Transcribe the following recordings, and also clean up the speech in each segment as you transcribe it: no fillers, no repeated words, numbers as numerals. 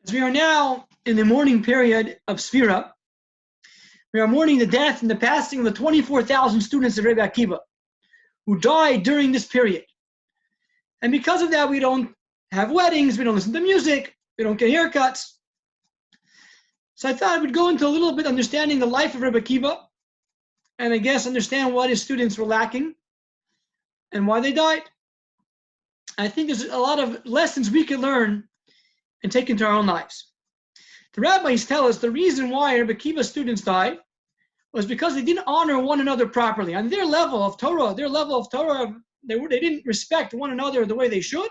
As we are now in the mourning period of Sfira, we are mourning the death and the passing of the 24,000 students of Rabbi Akiva who died during this period. And because of that, we don't have weddings, we don't listen to music, we don't get haircuts. So I thought I would go into a little bit understanding the life of Rabbi Akiva, and I guess understand what his students were lacking and why they died. I think there's a lot of lessons we can learn and take into our own lives. The rabbis tell us the reason why Rabbi Akiva's students died was because they didn't honor one another properly. On their level of Torah, they didn't respect one another the way they should,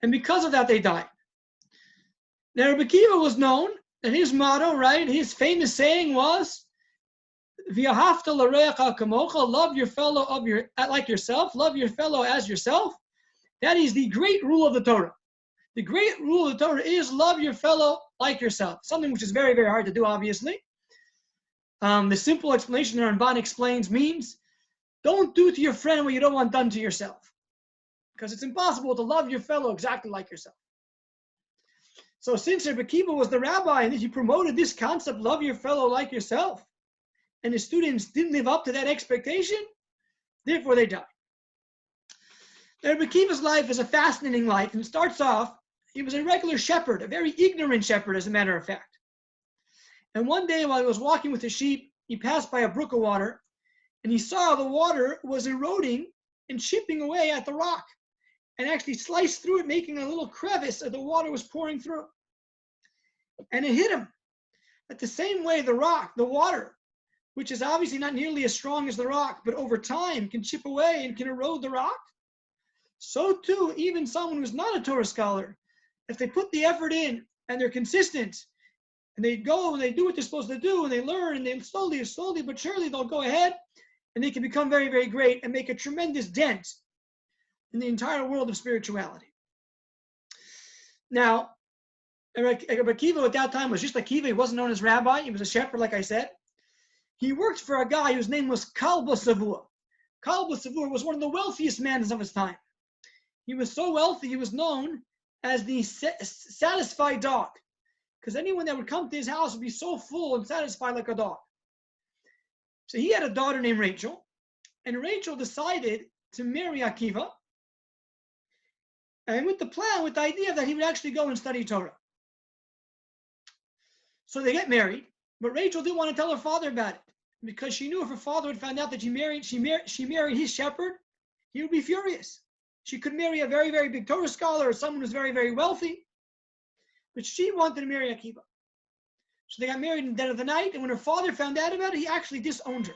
and because of that, they died. Now, Rabbi Akiva was known, and his motto, right, his famous saying was, "V'ahavta l'reacha kamocha," love your fellow like yourself, love your fellow as yourself. That is the great rule of the Torah. The great rule of the Torah is love your fellow like yourself, something which is very, very hard to do, obviously. The simple explanation that Rabbi explains means don't do to your friend what you don't want done to yourself, because it's impossible to love your fellow exactly like yourself. So since Rabbi Akiva was the rabbi and he promoted this concept, love your fellow like yourself, and his students didn't live up to that expectation, therefore they died. Now, Rabbi Akiva's life is a fascinating life, and it starts off, he was a regular shepherd, a very ignorant shepherd, as a matter of fact. And one day while he was walking with his sheep, he passed by a brook of water, and he saw the water was eroding and chipping away at the rock, and actually sliced through it, making a little crevice as the water was pouring through. And it hit him. At the same way, the water, which is obviously not nearly as strong as the rock, but over time can chip away and can erode the rock, so too, even someone who's not a Torah scholar, if they put the effort in and they're consistent, and they go and they do what they're supposed to do, and they learn, and they slowly but surely they'll go ahead, and they can become very, very great and make a tremendous dent in the entire world of spirituality. Now, Rabbi Akiva at that time was just Akiva. He wasn't known as rabbi. He was a shepherd, like I said. He worked for a guy whose name was Kalba Savur. Kalba Savur was one of the wealthiest men of his time. He was so wealthy, he was known as the satisfied dog, because anyone that would come to his house would be so full and satisfied like a dog. So he had a daughter named Rachel, and Rachel decided to marry Akiva, and with the idea that he would actually go and study Torah. So they get married, but Rachel didn't want to tell her father about it, because she knew if her father had found out that she married his shepherd, he would be furious. She could marry a very, very big Torah scholar or someone who's very, very wealthy, but she wanted to marry Akiva. So they got married in the dead of the night, and when her father found out about it, he actually disowned her.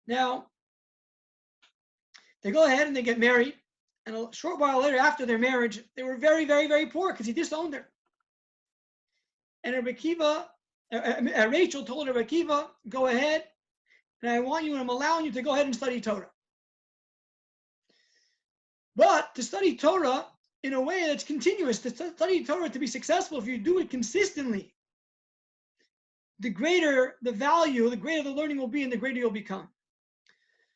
Now, they go ahead and they get married, and a short while later, after their marriage, they were very, very, very poor because he disowned her. And Rachel told Rabbi Akiva, go ahead, and I'm allowing you to go ahead and study Torah. But to study Torah in a way that's continuous, to study Torah to be successful, if you do it consistently, the greater the value, the greater the learning will be, and the greater you'll become.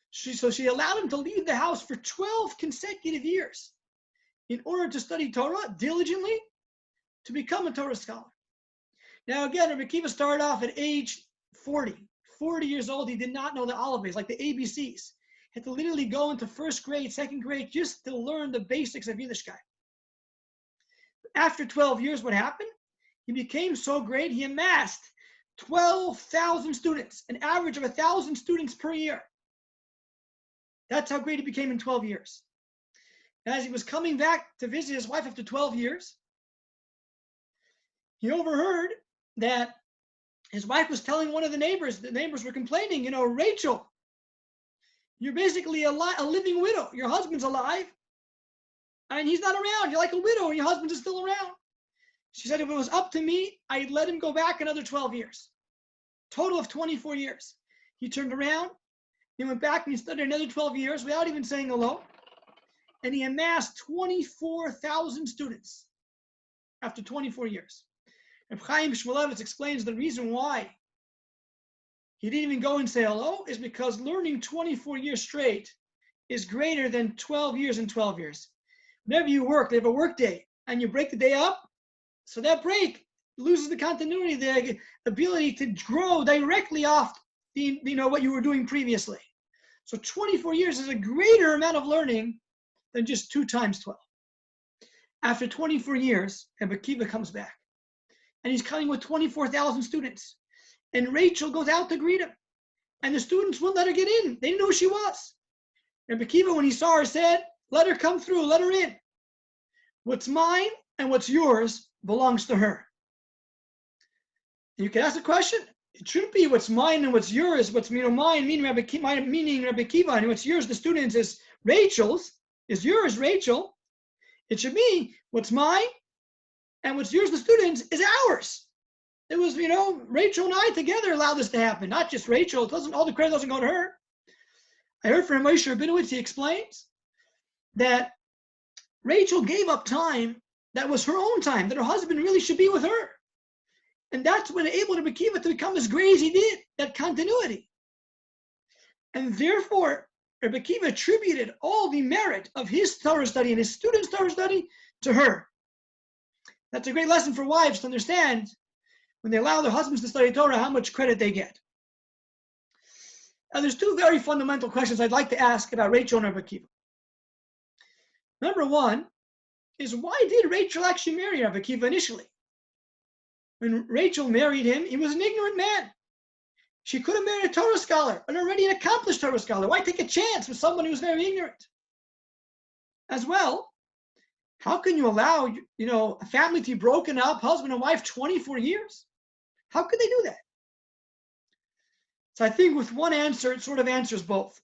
So she allowed him to leave the house for 12 consecutive years in order to study Torah diligently to become a Torah scholar. Now again, Rabbi Akiva started off at age 40 years old. He did not know the alphabets, like the ABCs. He had to literally go into first grade, second grade, just to learn the basics of Yiddishkeit. After 12 years, what happened? He became so great, he amassed 12,000 students, an average of 1,000 students per year. That's how great he became in 12 years. And as he was coming back to visit his wife after 12 years, he overheard that his wife was telling one of the neighbors were complaining, Rachel, you're basically a living widow. Your husband's alive, and he's not around. You're like a widow, and your husband is still around. She said, if it was up to me, I'd let him go back another 12 years. Total of 24 years. He turned around, he went back and he studied another 12 years without even saying hello, and he amassed 24,000 students after 24 years. And Chaim Shmulevitz explains the reason why he didn't even go and say hello is because learning 24 years straight is greater than 12 years and 12 years. Whenever you work, they have a work day, and you break the day up, so that break loses the continuity, the ability to grow directly off what you were doing previously. So 24 years is a greater amount of learning than just 2 times 12. After 24 years, Rabbi Akiva comes back, and he's coming with 24,000 students. And Rachel goes out to greet him, and the students wouldn't let her get in. They didn't know who she was. Rabbi Akiva, when he saw her, said, "Let her come through, let her in. What's mine and what's yours belongs to her." And you can ask the question, it shouldn't be what's mine and what's yours. What's mine, meaning Rabbi Akiva, and what's yours, the students, is Rachel's, is yours, Rachel. It should be what's mine and what's yours, the students, is ours. It was, Rachel and I together allowed this to happen, not just Rachel. All the credit doesn't go to her. I heard from Moshe Rabinowitz, he explains that Rachel gave up time that was her own time, that her husband really should be with her. And that's what enabled Rabbi Akiva to become as great as he did, that continuity. And therefore, Rabbi Akiva attributed all the merit of his Torah study and his students' Torah study to her. That's a great lesson for wives to understand when they allow their husbands to study Torah, how much credit they get. Now, there's 2 very fundamental questions I'd like to ask about Rachel and Rabbi Akiva. Number 1 is, why did Rachel actually marry Rabbi Akiva initially? When Rachel married him, he was an ignorant man. She could have married a Torah scholar, an already accomplished Torah scholar. Why take a chance with someone who's very ignorant? As well, how can you allow, a family to be broken up, husband and wife, 24 years? How could they do that? So I think with one answer, it sort of answers both.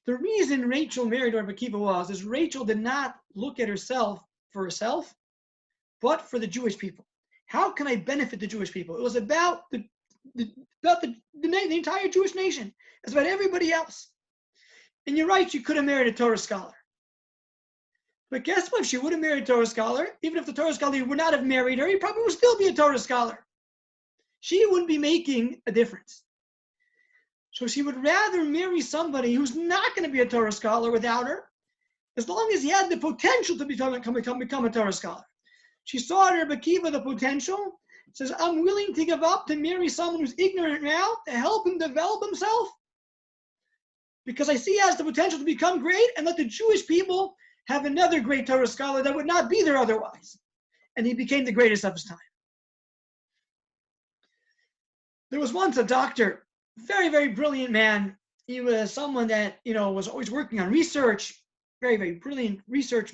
The reason Rachel married Rabbi Akiva is Rachel did not look at herself for herself, but for the Jewish people. How can I benefit the Jewish people? It was about the entire Jewish nation. It's about everybody else. And you're right, she could have married a Torah scholar. But guess what? If she would have married a Torah scholar, even if the Torah scholar would not have married her, he probably would still be a Torah scholar. She wouldn't be making a difference. So she would rather marry somebody who's not going to be a Torah scholar without her, as long as he had the potential to become a Torah scholar. She saw in Rabbi Akiva the potential, says, I'm willing to give up to marry someone who's ignorant now to help him develop himself, because I see he has the potential to become great, and let the Jewish people have another great Torah scholar that would not be there otherwise. And he became the greatest of his time. There was once a doctor, very, very brilliant man. He was someone that, was always working on research, very, very brilliant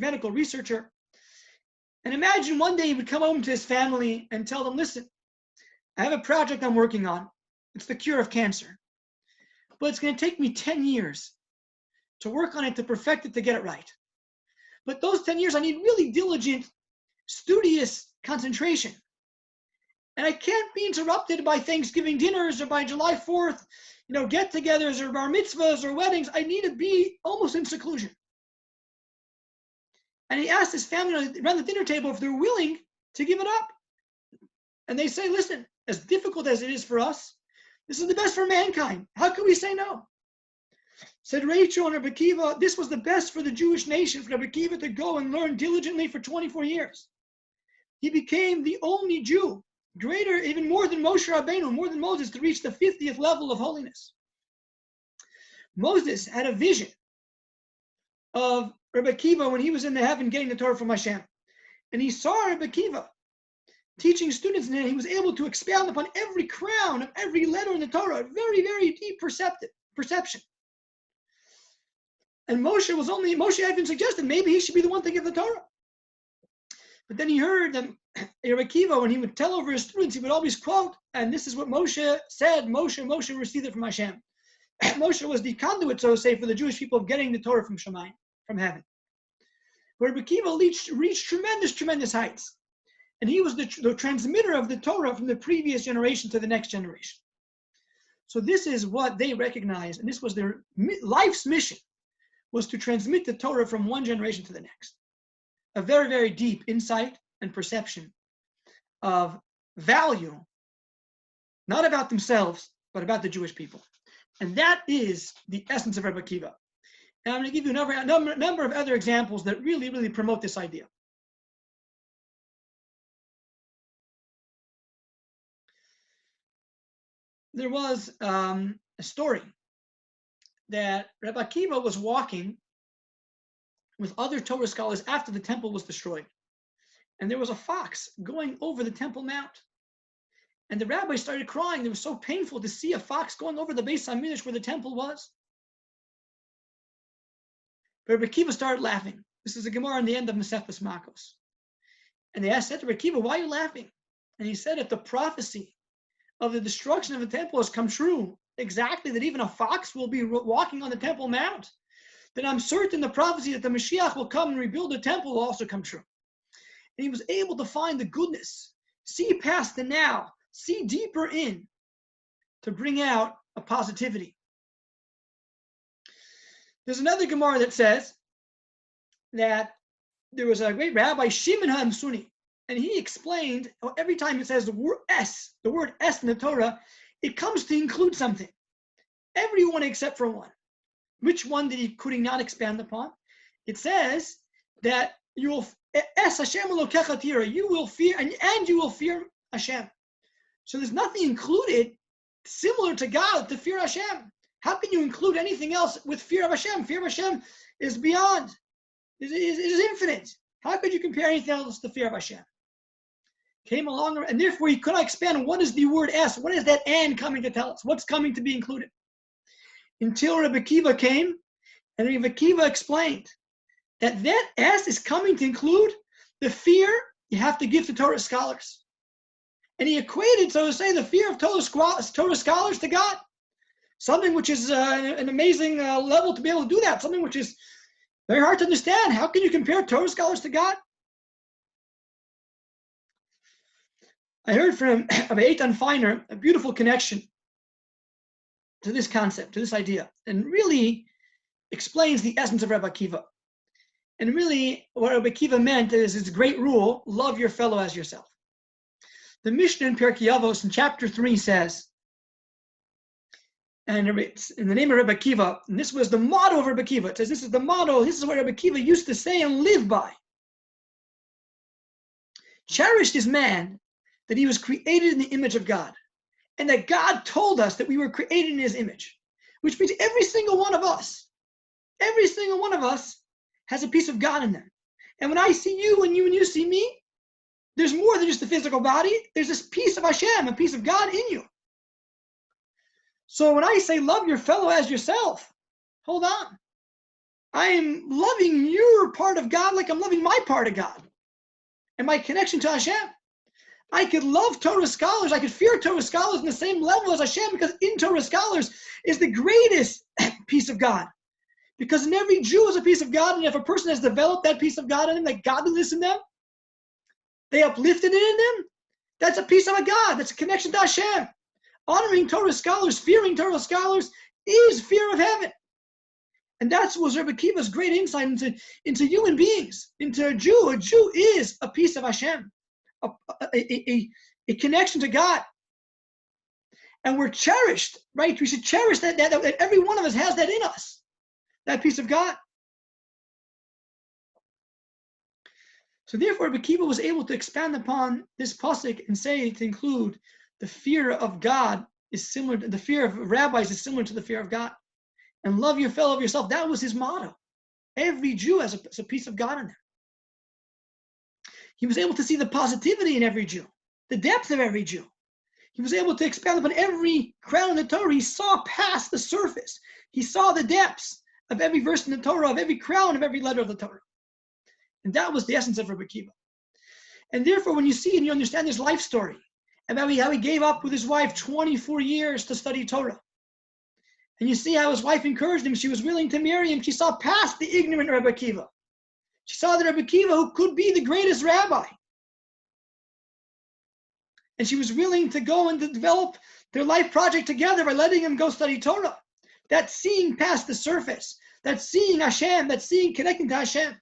medical researcher. And imagine one day he would come home to his family and tell them, listen, I have a project I'm working on. It's the cure of cancer. But it's going to take me 10 years to work on it, to perfect it, to get it right. But those 10 years, I need really diligent, studious concentration. And I can't be interrupted by Thanksgiving dinners or by July 4th, get-togethers or bar mitzvahs or weddings. I need to be almost in seclusion. And he asked his family around the dinner table if they're willing to give it up. And they say, listen, as difficult as it is for us, this is the best for mankind. How can we say no? Said Rachel and Rabbi Akiva, this was the best for the Jewish nation, for Rabbi Akiva to go and learn diligently for 24 years. He became the only Jew, greater, even more than Moshe Rabbeinu, more than Moses, to reach the 50th level of holiness. Moses had a vision of Rabbi Akiva when he was in the heaven getting the Torah from Hashem. And he saw Rabbi Akiva teaching students, and he was able to expound upon every crown of every letter in the Torah, a very, very deep perception. And Moshe had even suggested maybe he should be the one to give the Torah. But then he heard that Rabbi Akiva, when he would tell over his students, he would always quote, and this is what Moshe said, Moshe received it from Hashem. Moshe was the conduit, so to say, for the Jewish people of getting the Torah from Shemayim, from heaven. But Rabbi Akiva reached tremendous heights. And he was the transmitter of the Torah from the previous generation to the next generation. So this is what they recognized, and this was their life's mission, was to transmit the Torah from one generation to the next. A very, very deep insight and perception of value, not about themselves, but about the Jewish people. And that is the essence of Rabbi Akiva. And I'm going to give you a number of other examples that really, really promote this idea. There was a story that Rabbi Akiva was walking with other Torah scholars after the temple was destroyed. And there was a fox going over the Temple Mount. And the rabbi started crying. It was so painful to see a fox going over the Beis HaMikdash where the temple was. But Rabbi Akiva started laughing. This is a Gemara in the end of Masechtas Makos. And they said to Rabbi Akiva, why are you laughing? And he said that the prophecy of the destruction of the temple has come true. Exactly, that even a fox will be walking on the Temple Mount. Then I'm certain the prophecy that the Mashiach will come and rebuild the temple will also come true. And he was able to find the goodness, see past the now, see deeper in, to bring out a positivity. There's another Gemara that says that there was a great rabbi, Shimon HaMsuni, and he explained every time it says the word S in the Torah, it comes to include something. Everyone except for one. Which one could he not expand upon? It says that you will Es Hashem Elokecha Tira, you will fear and you will fear Hashem. So there's nothing included similar to God to fear Hashem. How can you include anything else with fear of Hashem? Fear of Hashem is beyond, it is infinite. How could you compare anything else to fear of Hashem? Came along, and therefore he could not expand what is the word S, what is that and coming to tell us? What's coming to be included? Until Rabbi Akiva came, and Rabbi Akiva explained that S is coming to include the fear you have to give to Torah scholars. And he equated, so to say, the fear of Torah scholars to God. Something which is an amazing level to be able to do that. Something which is very hard to understand. How can you compare Torah scholars to God? I heard from Rabbi Eitan Feiner a beautiful connection to this concept, to this idea, and really explains the essence of Rabbi Akiva. And really, what Rabbi Akiva meant is his great rule, love your fellow as yourself. The Mishnah in Pirkei Avos in chapter 3 says, and in the name of Rabbi Akiva, and this was the motto of Rabbi Akiva, it says this is the motto, this is what Rabbi Akiva used to say and live by. Cherished is man that he was created in the image of God, and that God told us that we were created in his image, which means every single one of us has a piece of God in them. And when I see you and you see me, there's more than just the physical body. There's this piece of Hashem, a piece of God in you. So when I say love your fellow as yourself, hold on. I am loving your part of God like I'm loving my part of God and my connection to Hashem. I could love Torah scholars, I could fear Torah scholars in the same level as Hashem, because in Torah scholars is the greatest piece of God. Because in every Jew is a piece of God, and if a person has developed that piece of God in them, that godliness in them, they uplifted it in them, that's a piece of a God, that's a connection to Hashem. Honoring Torah scholars, fearing Torah scholars is fear of heaven. And that was Rabbi Akiva's great insight into human beings, into a Jew. A Jew is a piece of Hashem, a connection to God. And we're cherished, right? We should cherish that every one of us has that in us, that piece of God. So therefore, Rabbi Akiva was able to expand upon this pasuk and say to include the fear of God is similar, the fear of rabbis is similar to the fear of God. And love your fellow of yourself. That was his motto. Every Jew has a piece of God in there. He was able to see the positivity in every Jew, the depth of every Jew. He was able to expand upon every crown in the Torah. He saw past the surface. He saw the depths of every verse in the Torah, of every crown, of every letter of the Torah. And that was the essence of Rabbi Akiva. And therefore, when you see and you understand his life story, about how he gave up with his wife 24 years to study Torah, and you see how his wife encouraged him, she was willing to marry him, she saw past the ignorant Rabbi Akiva. She saw the Rabbi Akiva who could be the greatest rabbi. And she was willing to go and to develop their life project together by letting him go study Torah. That's seeing past the surface. That's seeing Hashem. That's seeing connecting to Hashem.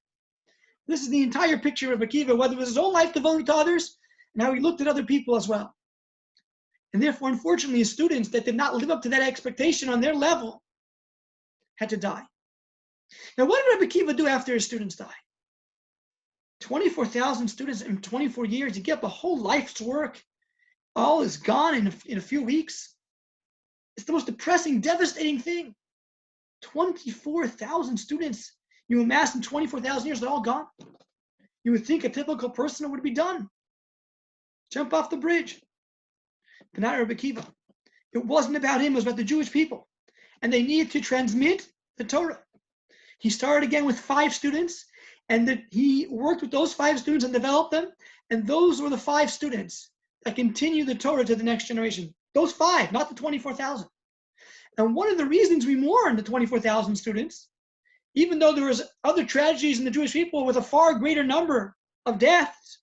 This is the entire picture of Rabbi Akiva, whether it was his own life devoted to others and how he looked at other people as well. And therefore, unfortunately, his students that did not live up to that expectation on their level had to die. Now, what did Rabbi Akiva do after his students died? 24,000 students in 24 years. You get up a whole life's work. All is gone in a few weeks. It's the most depressing, devastating thing. 24,000 students you amassed in 24,000 years, they're all gone. You would think a typical person would be done. Jump off the bridge. But not Rabbi Akiva. It wasn't about him, it was about the Jewish people. And they needed to transmit the Torah. He started again with 5 students, and he worked with those 5 students and developed them. And those were the 5 students that continue the Torah to the next generation. Those 5, not the 24,000. And one of the reasons we mourn the 24,000 students, even though there was other tragedies in the Jewish people with a far greater number of deaths,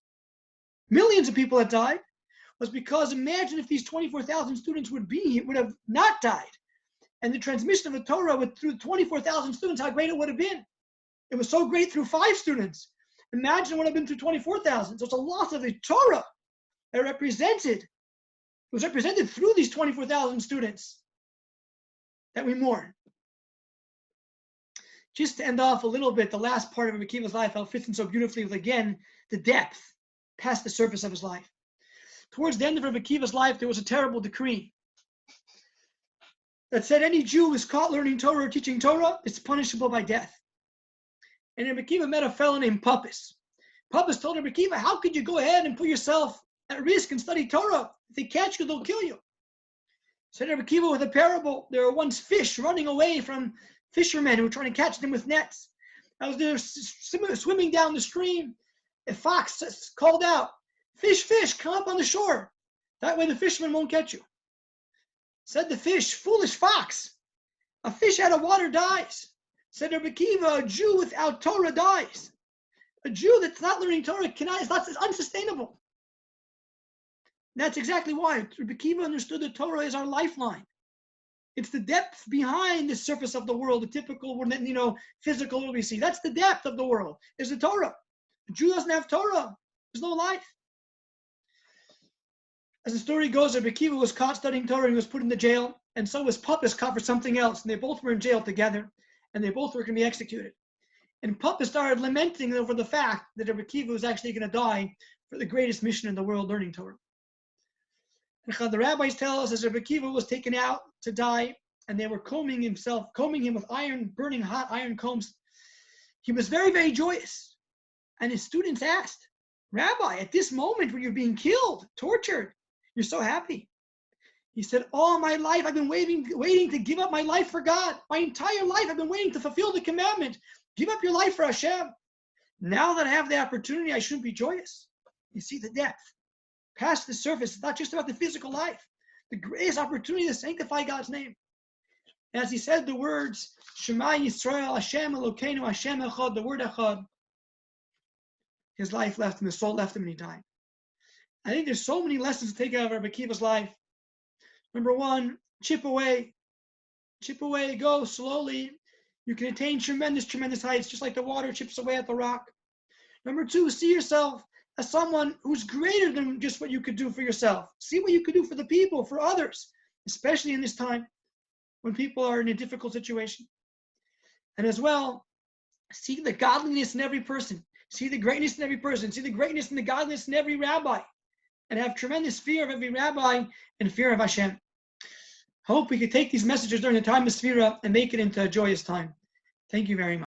millions of people that died, was because imagine if these 24,000 students would have not died. And the transmission of the Torah through 24,000 students, how great it would have been. It was so great through 5 students. Imagine it would have been through 24,000. So it's a loss of the Torah that was represented through these 24,000 students that we mourn. Just to end off a little bit, the last part of Rabbi Akiva's life, how it fits in so beautifully with, again, the depth past the surface of his life. Towards the end of Rabbi Akiva's life, there was a terrible decree that said any Jew who is caught learning Torah or teaching Torah is punishable by death. And Rabbi Akiva met a fellow named Pappus. Pappus told Rabbi Akiva, how could you go ahead and put yourself at risk and study Torah? If they catch you, they'll kill you. Said Rabbi Akiva with a parable, there were once fish running away from fishermen who were trying to catch them with nets. As they were swimming down the stream, a fox called out, fish, fish, come up on the shore. That way the fishermen won't catch you. Said the fish, foolish fox, a fish out of water dies. Said Rabbi Akiva, a Jew without Torah dies. A Jew that's not learning Torah it's unsustainable. And that's exactly why Rabbi Akiva understood that Torah is our lifeline. It's the depth behind the surface of the world, the typical, physical what we see. That's the depth of the world, is the Torah. A Jew doesn't have Torah, there's no life. As the story goes, Rabbi Akiva was caught studying Torah and he was put into jail, and so was Pappus caught for something else, and they both were in jail together, and they both were going to be executed. And Pappus started lamenting over the fact that Rabbi Akiva was actually going to die for the greatest mission in the world, learning Torah. And the rabbis tell us as Rabbi Akiva was taken out to die, and they were combing him with burning hot iron combs, he was very, very joyous. And his students asked, Rabbi, at this moment when you're being killed, tortured, you're so happy. He said, all my life I've been waiting to give up my life for God. My entire life I've been waiting to fulfill the commandment. Give up your life for Hashem. Now that I have the opportunity, I shouldn't be joyous. You see the depth. Past the surface, it's not just about the physical life. The greatest opportunity to sanctify God's name. As he said the words, Shema Yisrael, Hashem Elokeinu, Hashem Echad, the word Echad, his life left him, his soul left him, and he died. I think there's so many lessons to take out of Rabbi Akiva's life. Number 1, chip away, go slowly. You can attain tremendous, tremendous heights, just like the water chips away at the rock. Number 2, see yourself as someone who's greater than just what you could do for yourself. See what you could do for the people, for others, especially in this time when people are in a difficult situation. And as well, see the godliness in every person. See the greatness in every person. See the greatness and the godliness in every rabbi. And have tremendous fear of every rabbi and fear of Hashem. Hope we could take these messages during the time of Sefirah and make it into a joyous time. Thank you very much.